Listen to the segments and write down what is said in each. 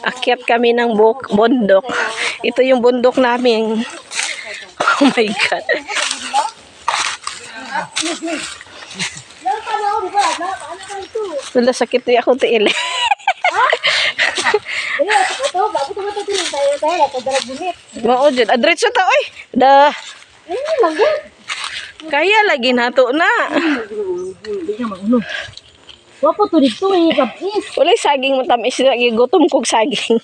Akyat kami ng bundok. Ito yung bundok namin. Oh my God. Wala sakit niya ako tiil. Mao jud adretso ta oy. Da. Kaya lagi nato na. Wapo to dito kapis. Wala saging mo tamis lagi gutom kog saging.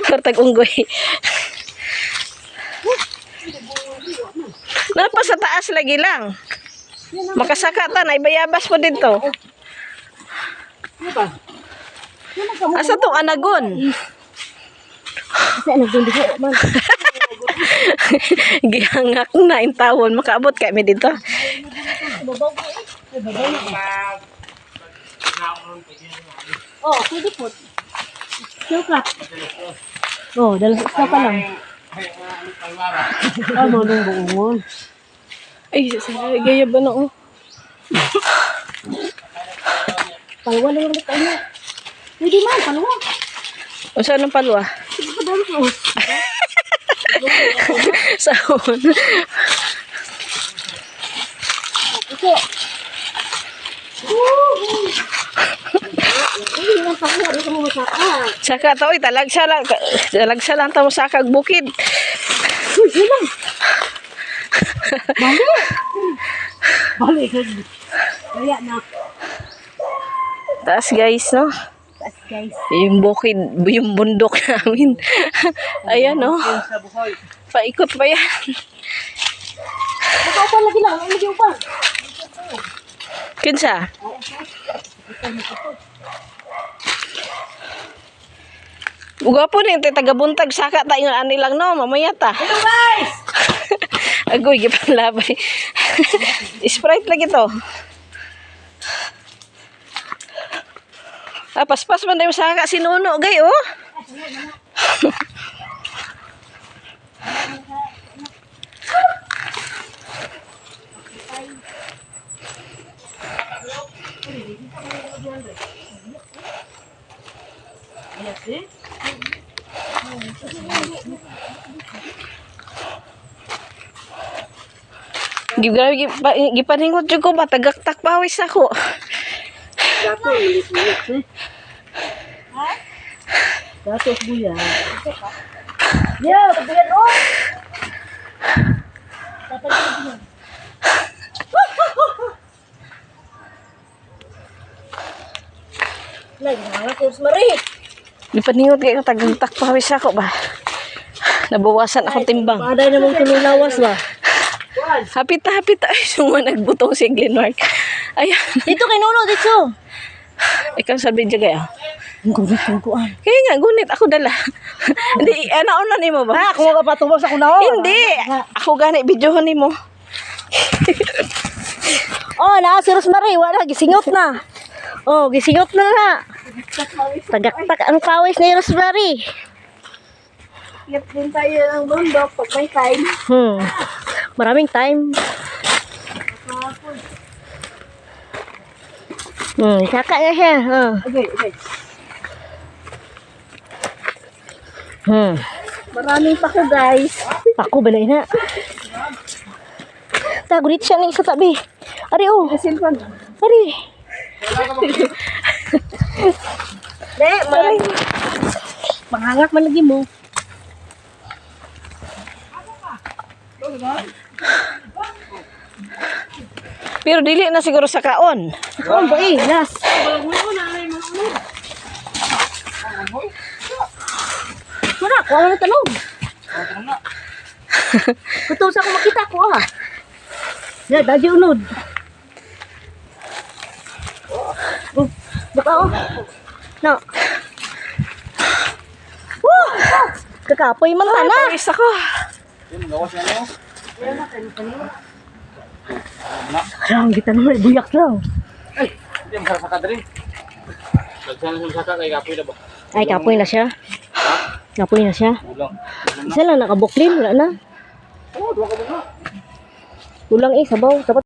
Kortag unggoy. Napa sa taas lagi lang. Makasaka ta na ibayabas po dito. Asa tong anagon? Kasi anagon dito man. Gihangak na in tawon makaabot kay mi dito. Oh, pwede po. Suka. Oh, dalas isa pa lang. Ah, manong buungon. Ay, sasay gaya ba na oh. Palwa lang ulit ano. Pwede man, palwa. O saan ang palwa? Sige pa dalos oh. Sahon. Ito. Ay, yung pakya dito mo masaka. Saka ta oy talagsa lang ta mo sa kag bukid. Uy, sila. Balik. Balik. Kaya na. Taas guys, no? Taas guys. Yung bukid, yung bundok namin. Ayan, no? Paikot pa yan. Nakaupan lagi lang. Ano lagi upan? Kinsa? Gwapo ni taga-buntag saka tayo ani lang no, mamaya ta. Hello guys. Agoy gipanlabay. Sprite lagi to. Paspas man dayo saka sinuno gay oh. Gipaningot jud ko ba tagaktak pawis ako. Dato, milit-milit eh. Ha? Dato, buya. Yo, tabihan oh! Tabihan. Lagi na nga, Rosemary. Gipaningot kay ko tagaktak pawis ako ba. Nabawasan ako timbang. Paday na mong tululawas ba? Hapit ay suma nagbutong si Glenmark. Ayan. Dito kay Nuno, dito. Ikaw sabi dyan kaya. Gunit kong kuan. Kaya nga, gunit ako dala. Hindi, nauna ni mo ba? Ha, kung magpatubos ako na oh. Hindi. Ako gani, videohan ni mo. Oh, na si Rosemary, wala, gisingot na. Oh, gisingot na na. Tagaktak ang pawis ni Rosemary. Yap din tayo ng bundok pag may time. Maraming time. Saka na siya. Okay. Maraming pa ko guys. Ako balay na. Tagulit siya ng isa tabi. Ari oh. Cellphone. Ari. Maray. Mangangak man lagi mo. Pero dili na siguro sa kaon. Oh, ba eh, last. Wala, kuha na talong. Kutom sa ako makita ko ah. Ya, dadi unod. Baka oh. No. Woo! Kakapoy man tana. Pawis ako. Lang, kita naman, buyak lang. Ay, hindi masarap ka dali. Lagsan sa saka kay kapoy na ba? Ay, kapoy na siya. Kapoy na siya. Ulang. Isa lang nakabuklin, wala na. Oh, dua ka ba na? Kulang sabaw. Dapat